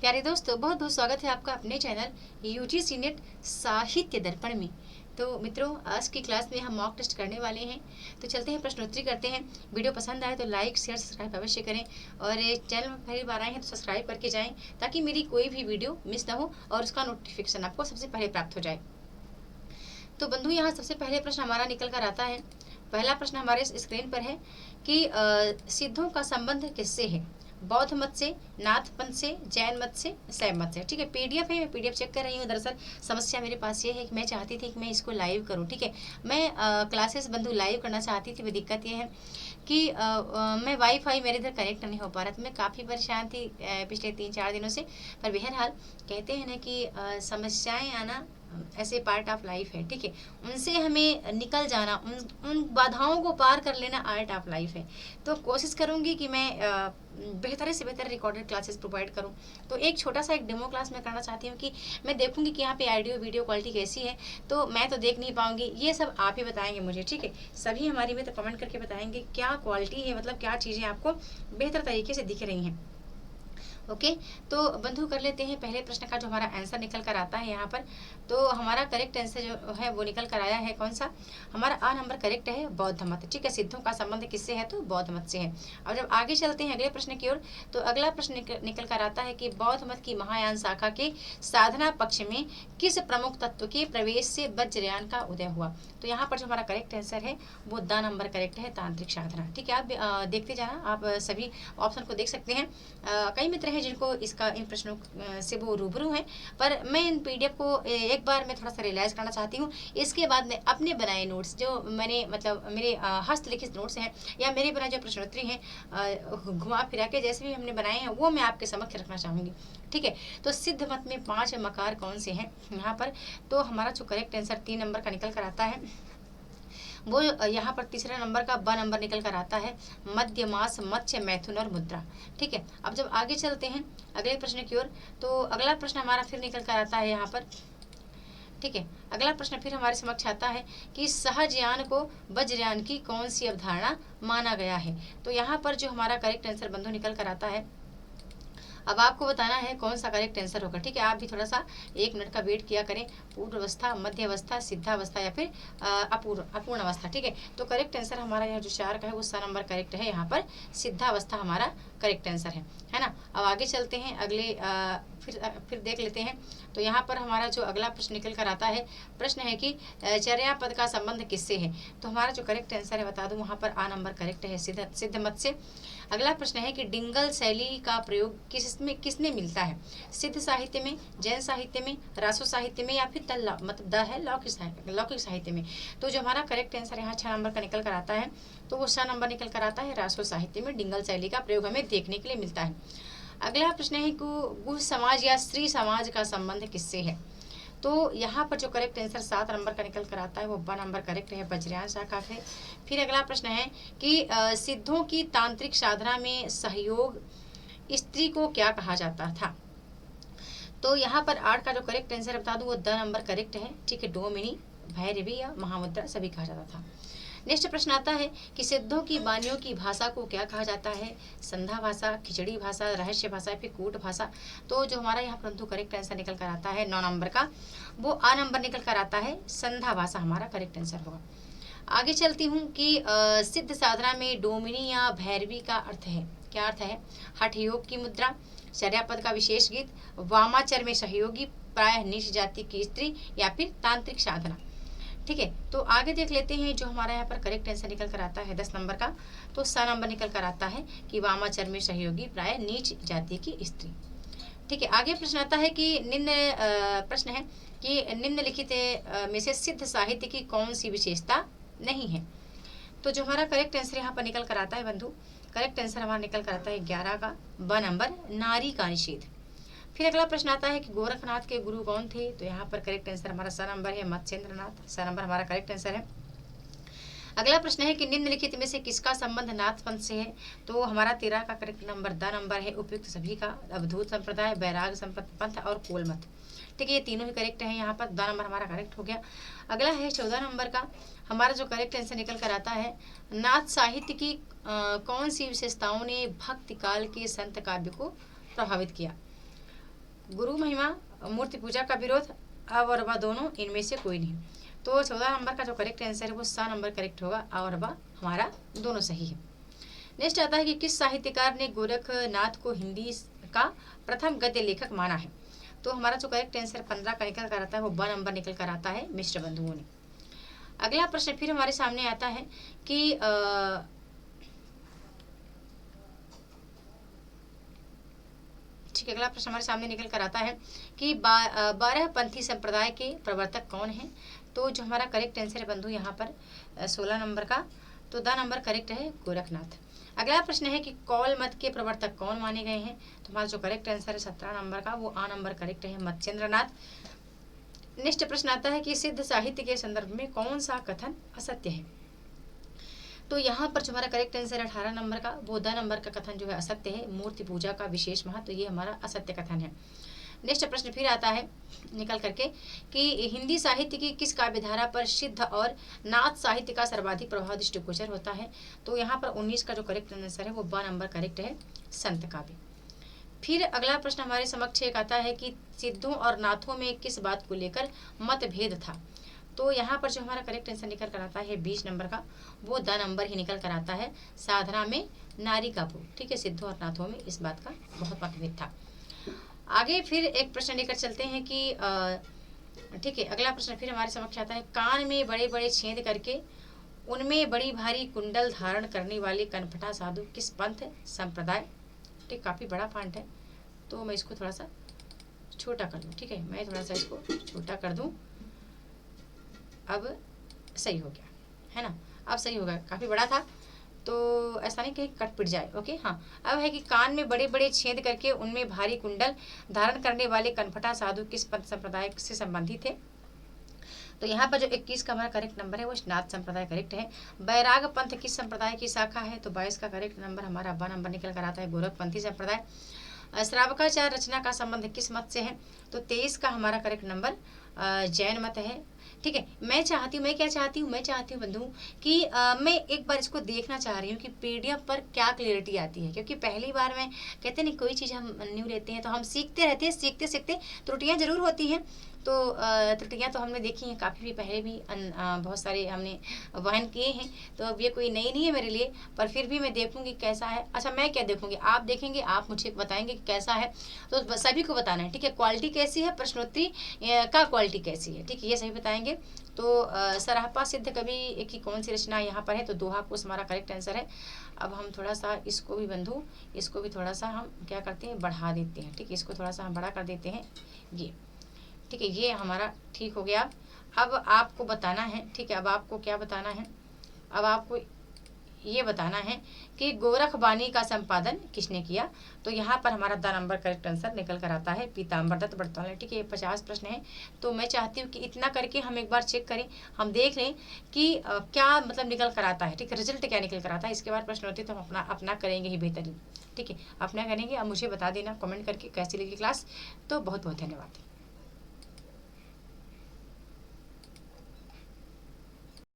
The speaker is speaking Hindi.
प्यारे दोस्तों, बहुत बहुत स्वागत है आपका अपने चैनल यूजीसी नेट साहित्य दर्पण में। तो मित्रों, आज की क्लास में हम मॉक टेस्ट करने वाले हैं। तो चलते हैं, प्रश्नोत्तरी करते हैं। वीडियो पसंद आए तो लाइक शेयर सब्सक्राइब अवश्य करें, और चैनल में पहली बार आए हैं तो सब्सक्राइब करके जाएं, ताकि मेरी कोई भी वीडियो मिस ना हो और उसका नोटिफिकेशन आपको सबसे पहले प्राप्त हो जाए। तो बंधु, यहाँ सबसे पहले प्रश्न हमारा निकल कर आता है। पहला प्रश्न हमारे स्क्रीन पर है कि सिद्धों का संबंध किससे है? बौद्ध मत से, नाथ पंथ से, जैन मत से, शैव मत से। ठीक है, पीडीएफ है, मैं पीडीएफ चेक कर रही हूँ। दरअसल समस्या मेरे पास ये है कि मैं चाहती थी कि मैं इसको लाइव करूँ। ठीक है, मैं क्लासेस बंधु लाइव करना चाहती थी। वो दिक्कत ये है कि मैं वाईफाई मेरे इधर कनेक्ट नहीं हो पा रहा था। मैं काफ़ी परेशान थी पिछले 3-4 दिनों से। पर बहरहाल कहते हैं ना कि समस्याएं आना ऐसे पार्ट ऑफ लाइफ है। ठीक है, उनसे हमें निकल जाना, उन बाधाओं को पार कर लेना आर्ट ऑफ लाइफ है। तो कोशिश करूंगी कि मैं बेहतर से बेहतर रिकॉर्डेड क्लासेस प्रोवाइड करूं। तो एक छोटा सा एक डेमो क्लास मैं करना चाहती हूँ कि मैं देखूंगी कि यहाँ पे ऑडियो वीडियो क्वालिटी कैसी है। तो मैं तो देख नहीं पाऊंगी, ये सब आप ही बताएंगे मुझे। ठीक है, सभी हमारी में तो कमेंट करके बताएंगे क्या क्वालिटी है, मतलब क्या चीज़ें आपको बेहतर तरीके से दिख रही हैं। ओके, तो बंधु कर लेते हैं पहले प्रश्न का जो हमारा आंसर निकल कर आता है यहाँ पर। तो हमारा करेक्ट आंसर जो है वो निकल कर आया है कौन सा? हमारा आ नंबर करेक्ट है, बौद्ध मत। ठीक है, सिद्धों का संबंध किससे है? तो बौद्ध मत से है। अब जब आगे चलते हैं अगले प्रश्न की ओर, तो अगला प्रश्न निकल कर आता है कि बौद्ध मत की महायान शाखा के साधना पक्ष में किस प्रमुख तत्व के प्रवेश से वज्रयान का उदय हुआ? तो यहाँ पर जो हमारा करेक्ट आंसर है वो द नंबर करेक्ट है, तांत्रिक साधना। ठीक है, आप देखते जाना, आप सभी ऑप्शन को देख सकते हैं। कई मित्र हैं जिनको इसका इन प्रश्नों से वो रूबरू हैं, पर मैं इन पीडीएफ को एक बार मैं थोड़ा सा रियलाइज करना चाहती हूँ। इसके बाद में अपने बनाए नोट्स, जो मैंने मतलब मेरे हस्तलिखित नोट्स हैं या मेरे बनाए जो प्रश्नोत्तरी हैं घुमा फिरा के जैसे भी हमने बनाए हैं, वो मैं आपके समक्ष रखना चाहूँगी। ठीक है, तो सिद्ध मत में 5 मकार कौन से हैं यहाँ पर? तो हमारा जो करेक्ट आंसर 3 नंबर का निकल कर आता है वो यहाँ पर तीसरे नंबर का ब नंबर निकल कर आता है, मध्य मास, मत्स्य, मैथुन और मुद्रा। ठीक है, अब जब आगे चलते हैं अगले प्रश्न की ओर, तो अगला प्रश्न हमारा फिर निकल कर आता है यहाँ पर। ठीक है, अगला प्रश्न फिर हमारे समक्ष आता है कि सहजयान को वज्रयान की कौन सी अवधारणा माना गया है? तो यहाँ पर जो हमारा करेक्ट आंसर बंधु निकल कर आता है, अब आपको बताना है कौन सा करेक्ट आंसर होगा। ठीक है, आप भी थोड़ा सा 1 मिनट का वेट किया करें। पूर्ण अवस्था, मध्य अवस्था, सिद्धावस्था या फिर अपूर्ण अवस्था। ठीक है, तो करेक्ट आंसर हमारा यहाँ जो 4 का है वो सा नंबर करेक्ट है। यहाँ पर सिद्धावस्था हमारा करेक्ट आंसर है ना। अब आगे चलते हैं अगले फिर देख लेते हैं। तो यहाँ पर हमारा जो अगला प्रश्न निकल कर आता है, प्रश्न है कि चर्या पद का संबंध किससे है? तो हमारा जो करेक्ट आंसर है बता दूं, वहाँ पर आ नंबर करेक्ट है, सिद्ध मत से। अगला प्रश्न है कि डिंगल शैली का प्रयोग किसमें मिलता है? सिद्ध साहित्य में, जैन साहित्य में, रासो साहित्य में या फिर मतलब द है लौकिक साहित्य में। तो जो हमारा करेक्ट आंसर यहाँ 6 नंबर का निकल कर आता है, तो वो 6 नंबर निकल कर आता है, रासो साहित्य में डिंगल शैली का प्रयोग हमें देखने के लिए मिलता है। अगला प्रश्न है कि गुह समाज या स्त्री समाज का संबंध किससे है? तो यहाँ पर जो करेक्ट आंसर 7 नंबर का निकल कर आता है वो ब नंबर करेक्ट है, वज्रयान शाखा है। फिर अगला प्रश्न है कि सिद्धों की तांत्रिक साधना में सहयोग स्त्री को क्या कहा जाता था? तो यहाँ पर 8 का जो करेक्ट आंसर बता दूं वो द नंबर करेक्ट है। ठीक है, डोमिनी, भैरवी या महामुद्रा सभी कहा जाता था। नेक्स्ट प्रश्न आता है कि सिद्धों की वाणियों की भाषा को क्या कहा जाता है? संध्या भाषा, खिचड़ी भाषा, रहस्य भाषा या फिर कूट भाषा। तो जो हमारा यहाँ परंतु करेक्ट आंसर निकल कर आता है 9 नंबर का, वो आ नंबर निकल कर आता है, संध्या भाषा हमारा करेक्ट आंसर होगा। आगे चलती हूँ कि सिद्ध साधना में डोमिनी या भैरवी का अर्थ है, क्या अर्थ है? हठ योग की मुद्रा, चर्यापद का विशेष गीत, वामाचर में सहयोगी, प्रायः नीच जाति की स्त्री या फिर तांत्रिक साधना। ठीक है, तो आगे देख लेते हैं जो हमारा यहाँ पर करेक्ट आंसर निकल कर आता है 10 नंबर का, तो सा नंबर निकल कर आता है कि वामाचर में सहयोगी, प्राय नीच जाति की स्त्री। ठीक है, आगे प्रश्न आता है कि प्रश्न है कि निम्नलिखित में से सिद्ध साहित्य की कौन सी विशेषता नहीं है? तो जो हमारा करेक्ट आंसर यहाँ पर निकल कर आता है बंधु, करेक्ट आंसर हमारा निकल कर आता है 11 का ब नंबर, नारी का निषेध। फिर अगला प्रश्न आता है कि गोरखनाथ के गुरु कौन थे? तो यहाँ पर करेक्ट आंसर हमारा सा नंबर है, मत्स्येंद्रनाथ। सा नंबर हमारा करेक्ट आंसर है। अगला प्रश्न है कि निम्नलिखित में से किसका संबंध नाथ पंथ से है? तो हमारा 13 का करेक्ट नंबर द नंबर है, उपयुक्त सभी का, अवधूत संप्रदाय, बैराग पंथ और कोल मत। ठीक है, ये तीनों ही करेक्ट है। यहाँ पर द नंबर हमारा करेक्ट हो गया। अगला है 14 नंबर का, हमारा जो करेक्ट आंसर निकल कर आता है, नाथ साहित्य की कौन सी विशेषताओं ने भक्ति काल के संत काव्य को प्रभावित किया? गुरु महिमा, मूर्ति पूजा का विरोध, अ और ब दोनों, इनमें से कोई नहीं। तो 14 नंबर का जो करेक्ट आंसर है वो सा नंबर करेक्ट होगा, अ और ब हमारा दोनों सही है। नेक्स्ट आता है कि किस साहित्यकार ने गोरखनाथ को हिंदी का प्रथम गद्य लेखक माना है। तो हमारा जो करेक्ट आंसर 15 का निकल कर आता है वो ब नंबर निकल कर आता है मिश्र बंधुओं ने। अगला प्रश्न फिर हमारे सामने आता है कि ठीक है, अगला प्रश्न हमारे सामने निकल कर आता है कि 12 पंथी संप्रदाय के प्रवर्तक कौन हैं। तो जो हमारा करेक्ट आंसर है बंधु यहाँ पर 16 नंबर का, तो द नंबर करेक्ट है गोरखनाथ। अगला प्रश्न है कि कौल मत के प्रवर्तक कौन माने गए हैं। तो हमारा जो करेक्ट आंसर है 17 नंबर का, वो आ नंबर करेक्ट है मत्स्येंद्रनाथ। नेक्स्ट प्रश्न आता है कि सिद्ध साहित्य के संदर्भ में कौन सा कथन असत्य है। तो यहाँ पर जो हमारा करेक्ट आंसर है 18 नंबर का, वो द नंबर का कथन जो है असत्य है, मूर्ति पूजा का विशेष महत्व, तो ये हमारा असत्य कथन है। नेक्स्ट प्रश्न फिर आता है निकल करके कि हिंदी साहित्य की किस काव्यधारा पर सिद्ध और नाथ साहित्य का सर्वाधिक प्रभाव दृष्टिगोचर होता है। तो यहाँ पर 19 का जो करेक्ट आंसर है वो ब नंबर करेक्ट है संत काव्य। फिर अगला प्रश्न हमारे समक्ष एक आता है कि सिद्धों और नाथों में किस बात को लेकर मतभेद था। तो यहाँ पर जो हमारा करेक्ट आंसर निकल कर आता है 20 नंबर का, वो द नंबर ही निकल कर आता है साधना में नारी का भोग। ठीक है, सिद्धों और नाथों में इस बात का बहुत मतभेद था। आगे फिर एक प्रश्न लेकर चलते हैं कि ठीक है, अगला प्रश्न फिर हमारे समक्ष आता है, कान में बड़े बड़े छेद करके उनमें बड़ी भारी कुंडल धारण करने वाले कनपटा साधु किस पंथ संप्रदाय। ठीक, काफ़ी बड़ा फॉन्ट है तो मैं इसको थोड़ा सा छोटा कर दूँ। ठीक है, मैं थोड़ा सा इसको छोटा कर दूँ, अब सही हो गया है ना, अब सही होगा, काफ़ी बड़ा था तो ऐसा नहीं कि कट पिट जाए। ओके, हाँ, अब है कि कान में बड़े बड़े छेद करके उनमें भारी कुंडल धारण करने वाले कनपटा साधु किस पंथ संप्रदाय से संबंधित है। तो यहाँ पर जो 21 का हमारा करेक्ट नंबर है वो नाथ संप्रदाय करेक्ट है। बैराग पंथ किस संप्रदाय की शाखा है। तो 22 का करेक्ट नंबर हमारा ब नंबर निकल कर आता है गोरखपंथी संप्रदाय। श्रावकाचार रचना का संबंध किस मत से है। तो 23 का हमारा करेक्ट नंबर जैन मत है। ठीक है, मैं क्या चाहती हूँ बंधु कि मैं एक बार इसको देखना चाह रही हूँ कि पीडीएफ पर क्या क्लियरिटी आती है, क्योंकि पहली बार में कहते नहीं कोई चीज़ हम न्यू लेते हैं तो हम सीखते रहते हैं, सीखते सीखते त्रुटियाँ जरूर होती हैं। तो त्रुटियाँ तो हमने देखी हैं काफ़ी भी पहले भी बहुत सारे हमने वहन किए हैं, तो अब ये कोई नई नहीं है मेरे लिए, पर फिर भी मैं देखूंगी कैसा है। अच्छा, मैं क्या देखूंगी, आप देखेंगे, आप मुझे बताएंगे कि कैसा है, तो सभी को बताना है। ठीक है, क्वालिटी कैसी है, प्रश्नोत्तरी का क्वालिटी कैसी है, ठीक है, ये सभी बताएंगे। तो सराहपा सिद्ध कवि की कौन सी रचना यहाँ पर है। तो दोहा कोश हमारा करेक्ट आंसर है। अब हम थोड़ा सा इसको भी बंधु, इसको भी थोड़ा सा हम क्या करते हैं, बढ़ा देते हैं। ठीक है, इसको थोड़ा सा हम बड़ा कर देते हैं ये। ठीक है, ये हमारा ठीक हो गया। अब आपको बताना है, ठीक है, अब आपको क्या बताना है, अब आपको ये बताना है कि गोरख बानी का संपादन किसने किया। तो यहाँ पर हमारा द नंबर करेक्ट आंसर निकल कर आता है पीताम्बर दत्त बड़तौल। ठीक है, ये 50 प्रश्न है, तो मैं चाहती हूँ कि इतना करके हम एक बार चेक करें, हम देख लें कि क्या मतलब निकल कर आता है। ठीक है, रिजल्ट क्या निकल कर आता है, इसके बाद प्रश्न होते तो हम अपना करेंगे ही बेहतरीन। ठीक है, अपना करेंगे। अब मुझे बता देना कमेंट करके कैसी लगी क्लास। तो बहुत बहुत धन्यवाद।